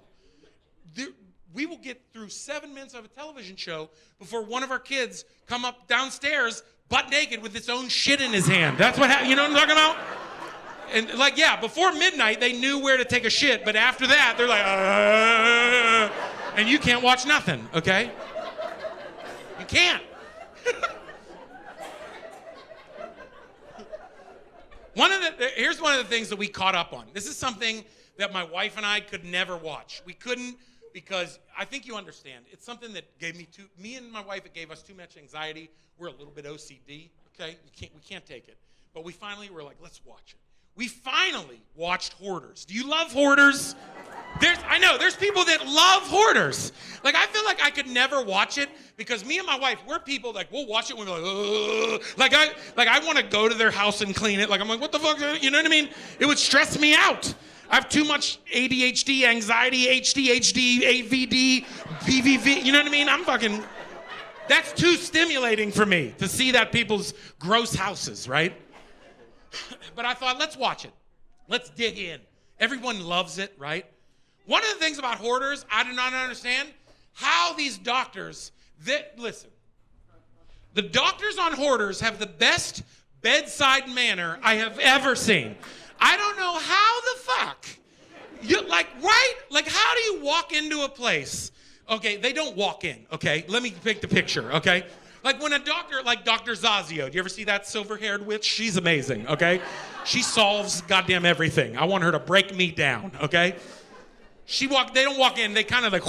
We will get through 7 minutes of a television show before one of our kids come up downstairs butt naked with its own shit in his hand. That's what happened. You know what I'm talking about? And like, yeah, before midnight, they knew where to take a shit. But after that, they're like, and you can't watch nothing, okay? You can't. Here's one of the things that we caught up on. This is something that my wife and I could never watch. We couldn't, because I think you understand. It's something that gave me and my wife, it gave us too much anxiety. We're a little bit OCD, okay? We can't take it. But we finally were like, let's watch it. We finally watched Hoarders. Do you love Hoarders? There's people that love Hoarders. Like, I feel like I could never watch it because me and my wife, we're people like, we'll watch it and we're like, I want to go to their house and clean it. Like, I'm like, what the fuck? You know what I mean? It would stress me out. I have too much ADHD, anxiety, HDHD, AVD, PVV. You know what I mean? That's too stimulating for me to see that people's gross houses, right? But I thought, let's watch it. Let's dig in. Everyone loves it, right? One of the things about Hoarders, I do not understand how these doctors, listen, the doctors on Hoarders have the best bedside manner I have ever seen. I don't know how the fuck, Like, how do you walk into a place? Okay, they don't walk in, okay? Let me paint the picture, okay? Like when a doctor, like Dr. Zazio, do you ever see that silver-haired witch? She's amazing, okay? She solves goddamn everything. I want her to break me down, okay? They don't walk in, they kind of like,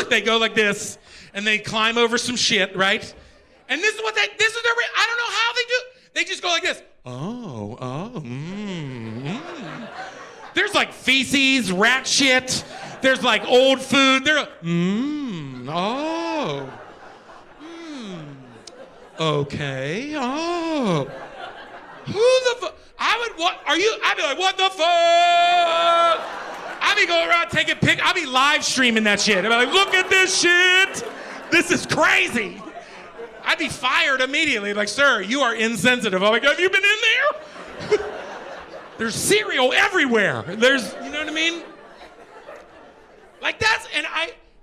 they go like this, and they climb over some shit, right? And this is their, I don't know how they do. They just go like this. There's like feces, rat shit. There's like old food. Okay. Who the fuck? I'd be like, what the fuck? I'd be going around taking pics. I'd be live streaming that shit. I'd be like, look at this shit. This is crazy. I'd be fired immediately. Like, sir, you are insensitive. I'm like, have you been in there? There's cereal everywhere. You know what I mean? Like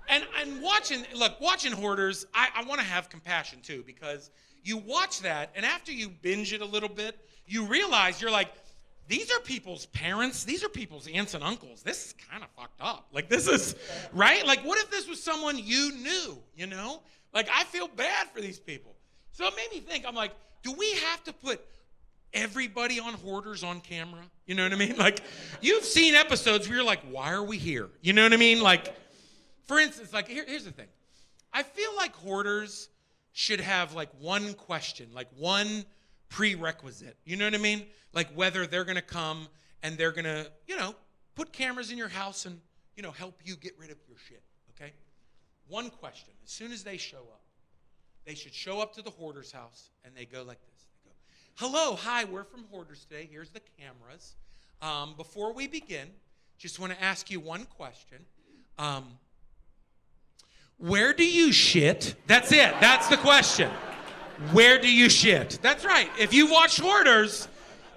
and watching Hoarders, I want to have compassion too, because you watch that, and after you binge it a little bit, you realize you're like, these are people's parents, these are people's aunts and uncles. This is kind of fucked up. Like, this is, right? Like, what if this was someone you knew, you know? Like, I feel bad for these people. So it made me think, I'm like, do we have to put everybody on Hoarders on camera? You know what I mean? Like, you've seen episodes where you're like, why are we here? You know what I mean? Like, for instance, like, here's the thing. I feel like Hoarders should have, like, one question, like, one prerequisite. You know what I mean? Like, whether they're going to come and they're going to, you know, put cameras in your house and, you know, help you get rid of your shit, okay? One question. As soon as they show up, they should show up to the Hoarder's house, and they go like this. They go, hello, hi, we're from Hoarders today. Here's the cameras. Before we begin, just want to ask you one question. Where do you shit? That's it. That's the question. Where do you shit? That's right. If you watch Hoarders,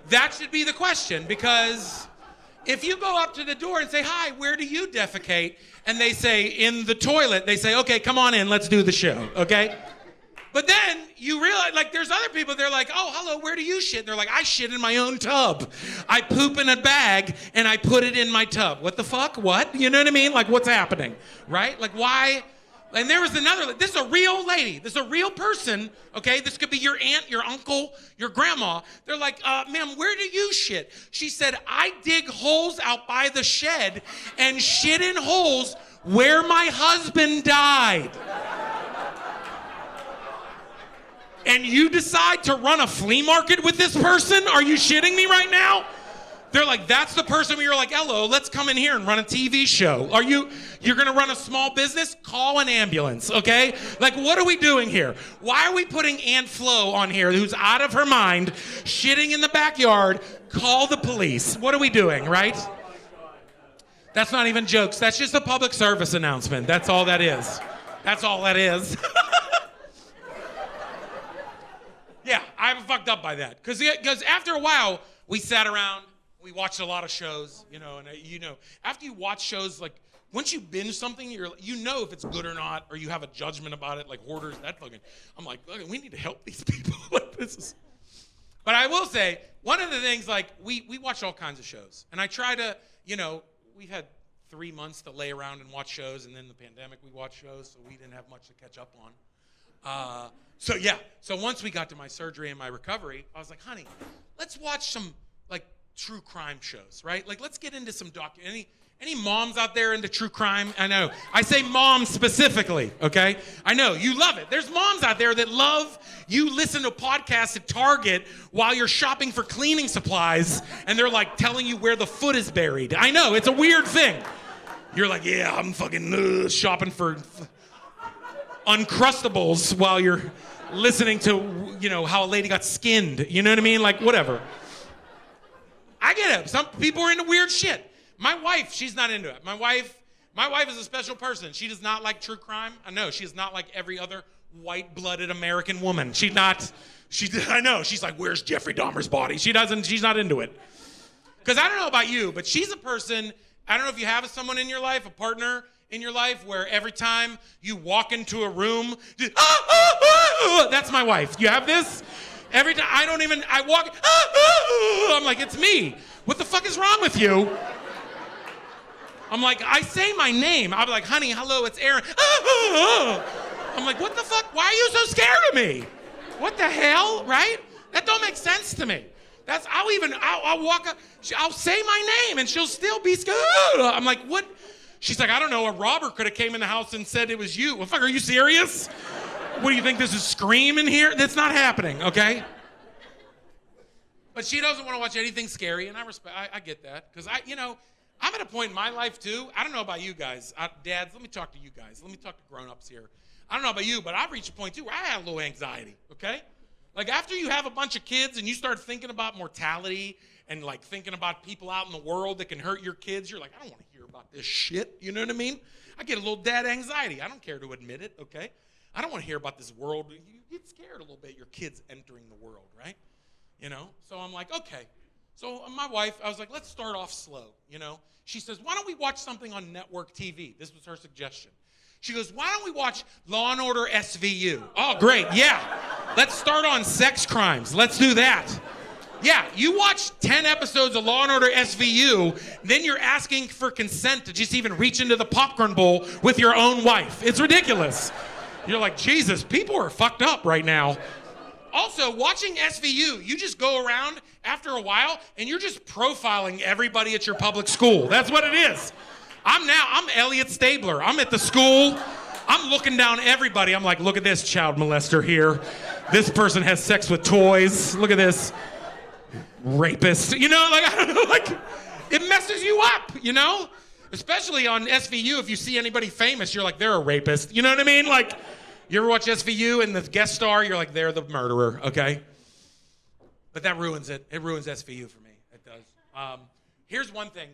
that should be the question, because if you go up to the door and say, hi, where do you defecate? And they say, in the toilet, they say, okay, come on in, let's do the show, okay? But then you realize, like, there's other people, they're like, oh, hello, where do you shit? They're like, I shit in my own tub. I poop in a bag, and I put it in my tub. What the fuck? What? You know what I mean? Like, what's happening, right? Like, why? And there was another, this is a real lady. This is a real person, okay? This could be your aunt, your uncle, your grandma. They're like, ma'am, where do you shit? She said, I dig holes out by the shed and shit in holes where my husband died. And you decide to run a flea market with this person? Are you shitting me right now? They're like, that's the person where you're like, hello, let's come in here and run a TV show. You're gonna run a small business? Call an ambulance, okay? Like, what are we doing here? Why are we putting Aunt Flo on here, who's out of her mind, shitting in the backyard? Call the police. What are we doing, right? That's not even jokes. That's just a public service announcement. That's all that is. That's all that is. Yeah, I'm fucked up by that. Because after a while, we sat around, we watched a lot of shows, you know, and after you watch shows, like, once you binge something, you know if it's good or not, or you have a judgment about it, like Hoarders, I'm like, look, we need to help these people. Like, But I will say, one of the things, like, we watch all kinds of shows, and I try to, you know, we've had 3 months to lay around and watch shows, and then the pandemic, we watched shows, so we didn't have much to catch up on. So once we got to my surgery and my recovery, I was like, honey, let's watch some, like, true crime shows, right? Like, let's get into some any moms out there into true crime? I know. I say moms specifically, okay? I know, you love it. There's moms out there that love you listen to podcasts at Target while you're shopping for cleaning supplies, and they're, like, telling you where the foot is buried. I know, it's a weird thing. You're like, yeah, I'm fucking shopping for Uncrustables while you're listening to, you know, how a lady got skinned. You know what I mean? Like, whatever. I get it. Some people are into weird shit. My wife, she's not into it. My wife is a special person. She does not like true crime. I know, she is not like every other white-blooded American woman. I know, she's like, where's Jeffrey Dahmer's body? She's not into it. Because I don't know about you, but she's a person, I don't know if you have someone in your life, a partner in your life, where every time you walk into a room, that's my wife. You have this? Every time I walk, I'm like, it's me. What the fuck is wrong with you? I'm like, I say my name. I'll be like, honey, hello, it's Aaron. I'm like, what the fuck? Why are you so scared of me? What the hell, right? That don't make sense to me. I'll walk up, I'll say my name and she'll still be scared. I'm like, what? She's like, I don't know, a robber could have came in the house and said it was you. Well, fuck, are you serious? What do you think, this is Scream in here? That's not happening, okay? But she doesn't want to watch anything scary, and I get that. Because I'm at a point in my life too, I don't know about you guys. Dads, let me talk to you guys. Let me talk to grown-ups here. I don't know about you, but I've reached a point too where I have a little anxiety, okay? Like after you have a bunch of kids and you start thinking about mortality and like thinking about people out in the world that can hurt your kids, you're like, I don't want to hear about this shit, you know what I mean? I get a little dad anxiety. I don't care to admit it, okay? I don't want to hear about this world. You get scared a little bit, your kids entering the world, right? So I'm like, okay. So my wife, I was like, let's start off slow, She says, why don't we watch something on network TV? This was her suggestion. She goes, why don't we watch Law & Order SVU? Oh, great, yeah. Let's start on sex crimes. Let's do that. Yeah, you watch 10 episodes of Law & Order SVU, then you're asking for consent to just even reach into the popcorn bowl with your own wife. It's ridiculous. You're like, Jesus, people are fucked up right now. Also, watching SVU, you just go around after a while and you're just profiling everybody at your public school. That's what it is. I'm Elliot Stabler. I'm at the school. I'm looking down everybody. I'm like, look at this child molester here. This person has sex with toys. Look at this rapist. I don't know, it messes you up, Especially on SVU, if you see anybody famous, you're like, they're a rapist. You know what I mean? Like, you ever watch SVU and the guest star, you're like, they're the murderer, okay? But that ruins it. It ruins SVU for me. It does. Here's one thing.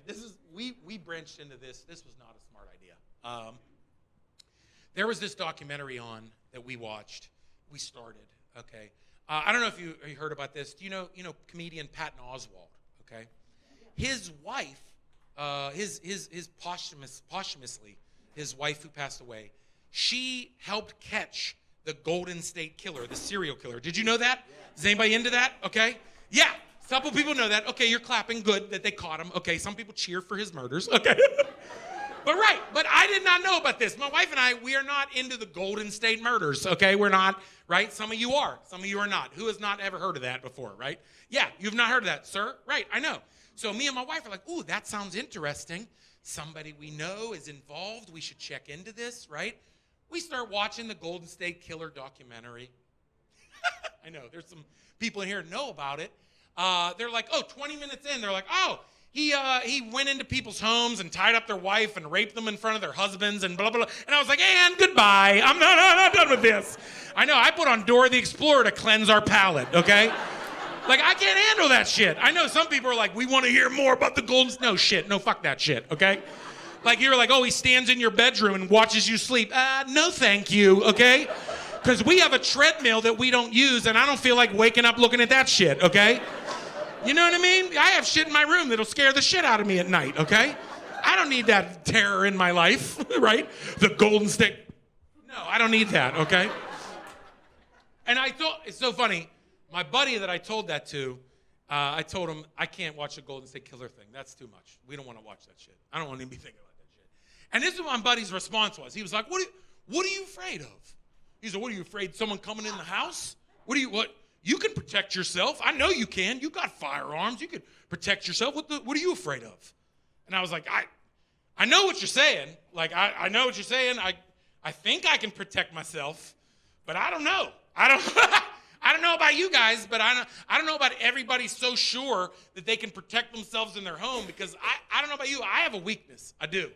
We branched into this. This was not a smart idea. There was this documentary on that we watched. We started, okay? I don't know if you heard about this. Do you know comedian Patton Oswalt, okay? His wife, his posthumously, his wife who passed away, she helped catch the Golden State Killer, the serial killer. Did you know that? Is anybody into that? Okay. Yeah. A couple people know that. Okay, you're clapping. Good that they caught him. Okay, some people cheer for his murders. Okay. But I did not know about this. My wife and I, we are not into the Golden State murders, okay? We're not, right? Some of you are. Some of you are not. Who has not ever heard of that before, right? Yeah, you've not heard of that, sir? Right, I know. So me and my wife are like, ooh, that sounds interesting. Somebody we know is involved. We should check into this, right? We start watching the Golden State Killer documentary. I know, there's some people in here who know about it. They're like, 20 minutes in, they're like, he went into people's homes and tied up their wife and raped them in front of their husbands and blah, blah, blah. And I was like, and goodbye. I'm not done with this. I know, I put on Dora the Explorer to cleanse our palate, okay? Like, I can't handle that shit. I know some people are like, we want to hear more about the Golden... No, shit. No, fuck that shit, okay? Like, you're like, he stands in your bedroom and watches you sleep. No, thank you, okay? Because we have a treadmill that we don't use, and I don't feel like waking up looking at that shit, okay? You know what I mean? I have shit in my room that'll scare the shit out of me at night, okay? I don't need that terror in my life, right? The Golden State. No, I don't need that, okay? And I thought, it's so funny, my buddy that I told that to, I told him, I can't watch the Golden State Killer thing. That's too much. We don't want to watch that shit. I don't want to be thinking about that shit. And this is what my buddy's response was. He was like, what are you afraid of? He said, what are you afraid, someone coming in the house? What? You can protect yourself. I know you can. You got firearms. You can protect yourself. What are you afraid of? And I was like, I know what you're saying. Like, I know what you're saying. I think I can protect myself, but I don't know. I don't know about you guys, but I don't know about everybody so sure that they can protect themselves in their home, because I don't know about you. I have a weakness. I do.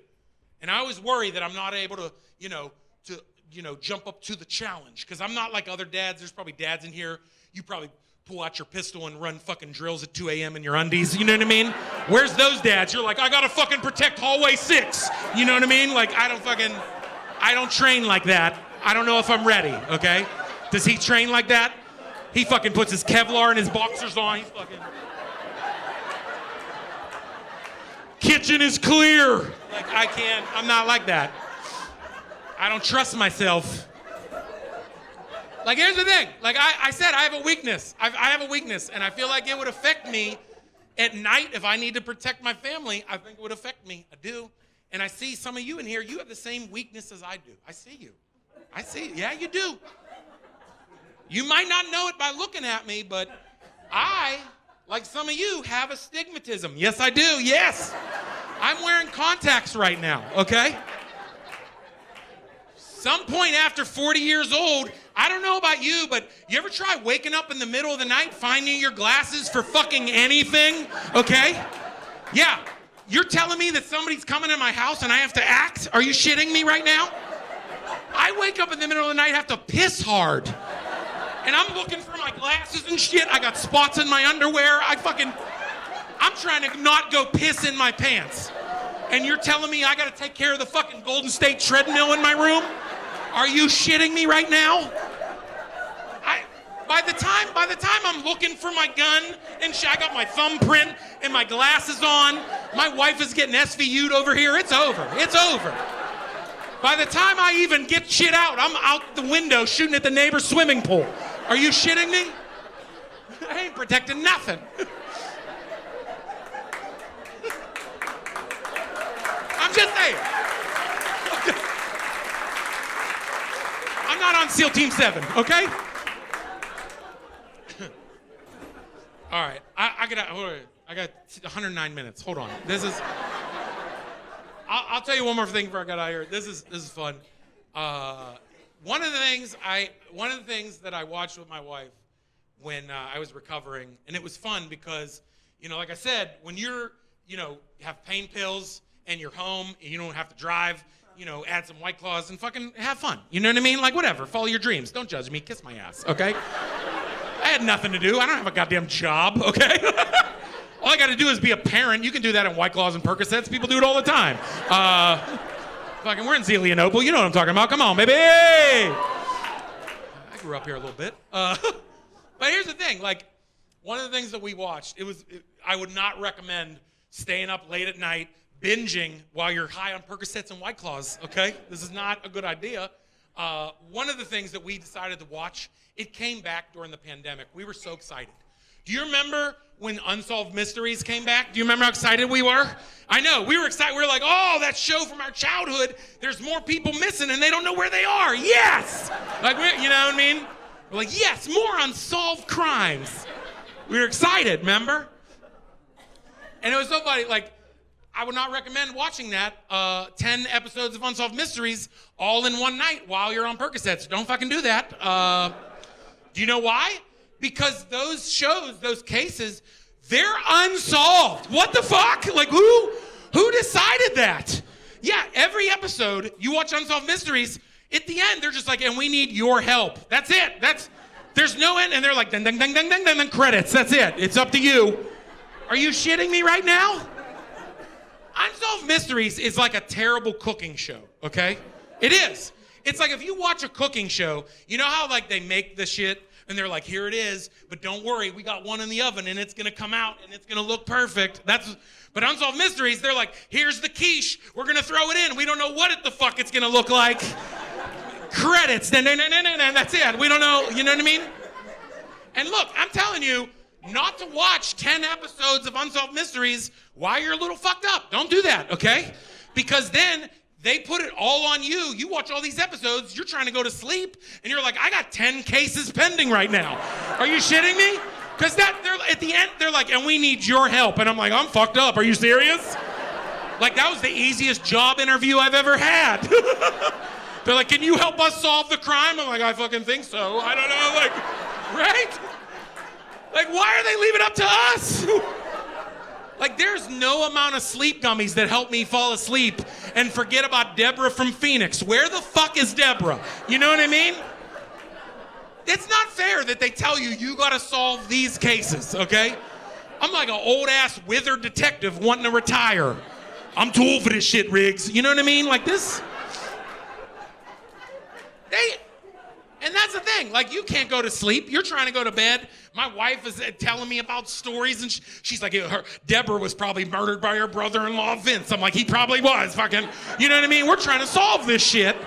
And I always worry that I'm not able to, jump up to the challenge, because I'm not like other dads. There's probably dads in here. You probably pull out your pistol and run fucking drills at 2 a.m. in your undies. You know what I mean? Where's those dads? You're like, I got to fucking protect hallway 6. You know what I mean? Like, I don't train like that. I don't know if I'm ready, okay? Does he train like that? He fucking puts his Kevlar and his boxers on. He's fucking... Kitchen is clear. Like, I'm not like that. I don't trust myself. Like, here's the thing. Like I said, I have a weakness. I have a weakness, and I feel like it would affect me at night if I need to protect my family. I think it would affect me. I do. And I see some of you in here, you have the same weakness as I do. I see you. I see. Yeah, you do. You might not know it by looking at me, but I, like some of you, have astigmatism. Yes, I do. Yes. I'm wearing contacts right now, okay? Some point after 40 years old, I don't know about you, but you ever try waking up in the middle of the night finding your glasses for fucking anything, okay? Yeah, you're telling me that somebody's coming in my house and I have to act? Are you shitting me right now? I wake up in the middle of the night, have to piss hard. And I'm looking for my glasses and shit. I got spots in my underwear. I'm trying to not go piss in my pants. And you're telling me I gotta take care of the fucking Golden State treadmill in my room? Are you shitting me right now? By the time I'm looking for my gun and I got my thumbprint and my glasses on, my wife is getting SVU'd over here. It's over. It's over. By the time I even get shit out, I'm out the window shooting at the neighbor's swimming pool. Are you shitting me? I ain't protecting nothing. I'm just saying. I'm not on SEAL Team 7, okay? All right, I got 109 minutes. Hold on. This is. I'll tell you one more thing before I get out of here. This is fun. One of the things that I watched with my wife when I was recovering, and it was fun because, like I said, when you're, have pain pills and you're home and you don't have to drive, add some White Claws and fucking have fun. You know what I mean? Like, whatever. Follow your dreams. Don't judge me. Kiss my ass, okay? I had nothing to do. I don't have a goddamn job, okay? All I got to do is be a parent. You can do that in White Claws and Percocets. People do it all the time. Fucking, we're in Zelienople. You know what I'm talking about. Come on, baby. I grew up here a little bit. But here's the thing. Like, one of the things that we watched, I would not recommend staying up late at night, binging while you're high on Percocets and White Claws, okay? This is not a good idea. One of the things that we decided to watch, it came back during the pandemic. We were so excited. Do you remember when Unsolved Mysteries came back? Do you remember how excited we were? I know, we were excited. We were like, oh, that show from our childhood, there's more people missing and they don't know where they are. Yes! Like, you know what I mean? We're like, yes, more unsolved crimes. We were excited, remember? And it was so funny, like, I would not recommend watching that 10 episodes of Unsolved Mysteries all in one night while you're on Percocets. Don't fucking do that. Do you know why? Because those shows, those cases, they're unsolved. What the fuck? Like, who decided that? Yeah, every episode, you watch Unsolved Mysteries, at the end, they're just like, and we need your help. That's it. There's no end. And they're like, ding, ding, ding, ding, ding, ding, credits. That's it. It's up to you. Are you shitting me right now? Unsolved Mysteries is like a terrible cooking show, okay? It is. It's like if you watch a cooking show, you know how like they make the shit and they're like, here it is, but don't worry, we got one in the oven and it's gonna come out and it's gonna look perfect. But Unsolved Mysteries, they're like, here's the quiche, we're gonna throw it in. We don't know what the fuck it's gonna look like. Credits, that's it. We don't know, you know what I mean? And look, I'm telling you, not to watch 10 episodes of Unsolved Mysteries while you're a little fucked up. Don't do that, okay? Because then they put it all on you. You watch all these episodes, you're trying to go to sleep, and you're like, I got 10 cases pending right now. Are you shitting me? Because at the end, they're like, and we need your help. And I'm like, I'm fucked up. Are you serious? Like, that was the easiest job interview I've ever had. They're like, can you help us solve the crime? I'm like, I fucking think so. I don't know, like, right? Like, why are they leaving it up to us? Like, there's no amount of sleep gummies that help me fall asleep and forget about Deborah from Phoenix. Where the fuck is Deborah? You know what I mean? It's not fair that they tell you gotta solve these cases, okay? I'm like an old-ass withered detective wanting to retire. I'm too old for this shit, Riggs. You know what I mean? Like this. And that's the thing, like, you can't go to sleep. You're trying to go to bed. My wife is telling me about stories, and she's like, Deborah was probably murdered by her brother-in-law, Vince. I'm like, he probably was, fucking, you know what I mean? We're trying to solve this shit.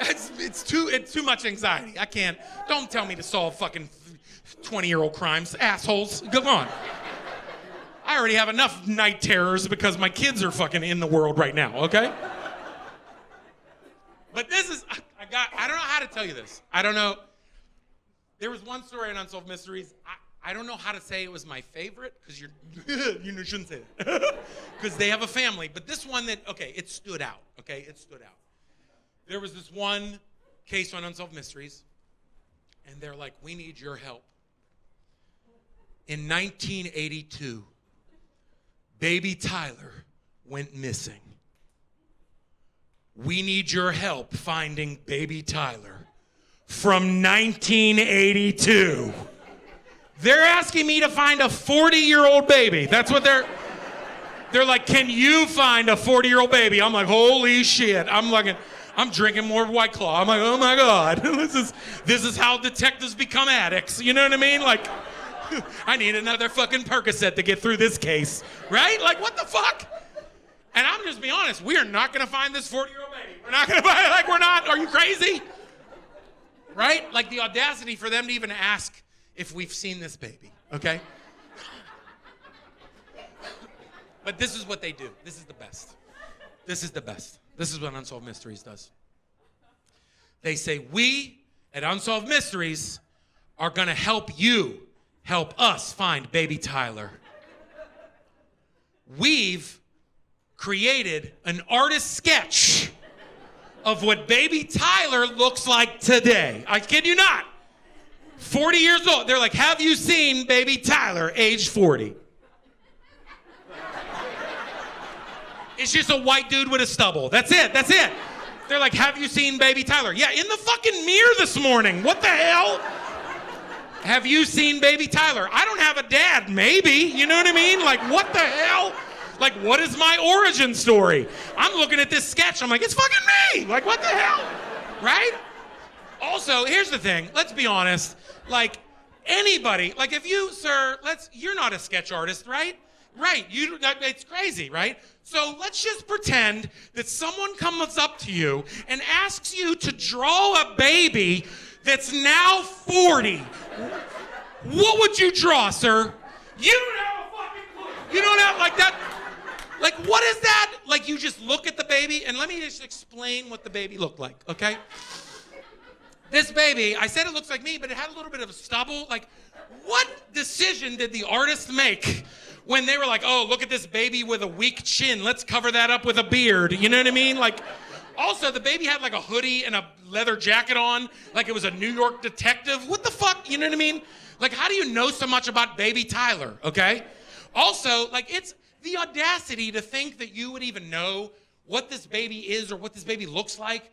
It's too much anxiety. I can't, don't tell me to solve fucking 20-year-old crimes, assholes. Come on. I already have enough night terrors because my kids are fucking in the world right now, okay? But this is, I don't know how to tell you this. I don't know. There was one story in Unsolved Mysteries. I don't know how to say it was my favorite, because you shouldn't say that. Because they have a family. But this one it stood out, okay? It stood out. There was this one case on Unsolved Mysteries, and they're like, we need your help. In 1982, baby Tyler went missing. We need your help finding baby Tyler from 1982. They're asking me to find a 40-year-old baby. That's what they're like, can you find a 40-year-old baby? I'm like, holy shit. I'm drinking more White Claw. I'm like, oh my God. This is how detectives become addicts. You know what I mean? Like, I need another fucking Percocet to get through this case, right? Like, what the fuck? And I'm just being honest, we are not gonna find this 40-year-old baby. We're not gonna find it, like, we're not. Are you crazy? Right? Like, the audacity for them to even ask if we've seen this baby, okay? But this is what they do. This is the best. This is the best. This is what Unsolved Mysteries does. They say, we at Unsolved Mysteries are gonna help you help us find baby Tyler. We've created an artist sketch of what baby Tyler looks like today. I kid you not. 40 years old. They're like, have you seen baby Tyler, age 40? It's just a white dude with a stubble. That's it. That's it. They're like, have you seen baby Tyler? Yeah, in the fucking mirror this morning. What the hell? Have you seen baby Tyler? I don't have a dad, maybe. You know what I mean? Like, what the hell? Like, what is my origin story? I'm looking at this sketch. I'm like, it's fucking me. Like, what the hell? Right? Also, here's the thing. Let's be honest. Like, anybody, like if you, sir, you're not a sketch artist, right? Right. It's crazy, right? So let's just pretend that someone comes up to you and asks you to draw a baby that's now 40. What would you draw, sir? You don't have a fucking clue. You don't have, like, that. Like, what is that? Like, you just look at the baby, and let me just explain what the baby looked like, okay? This baby, I said it looks like me, but it had a little bit of a stubble. Like, what decision did the artist make when they were like, oh, look at this baby with a weak chin. Let's cover that up with a beard. You know what I mean? Like, also, the baby had like a hoodie and a leather jacket on, like it was a New York detective. What the fuck? You know what I mean? Like, how do you know so much about baby Tyler, okay? Also, like, it's the audacity to think that you would even know what this baby is or what this baby looks like.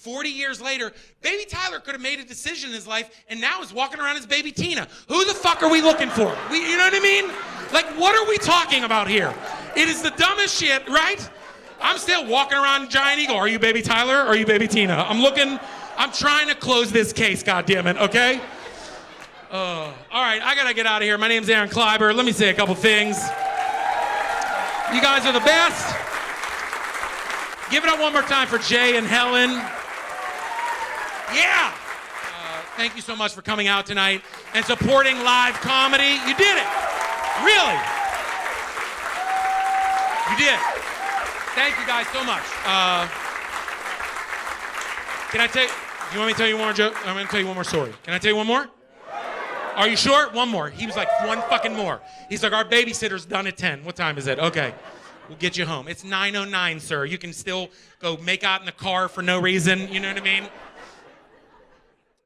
40 years later, baby Tyler could have made a decision in his life and now is walking around as baby Tina. Who the fuck are we looking for? You know what I mean? Like, what are we talking about here? It is the dumbest shit, right? I'm still walking around Giant Eagle. Are you baby Tyler or are you baby Tina? I'm trying to close this case, goddammit, okay? All right, I gotta get out of here. My name's Aaron Kleiber. Let me say a couple things. You guys are the best. Give it up one more time for Jay and Helen. Yeah. Thank you so much for coming out tonight and supporting live comedy. You did it. Really. You did. Thank you guys so much. Can I tell you, you want me to tell you one more joke? I'm going to tell you one more story. Can I tell you one more? Are you sure? One more. He was like, one fucking more. He's like, our babysitter's done at 10. What time is it? Okay. We'll get you home. It's 9:09, sir. You can still go make out in the car for no reason. You know what I mean?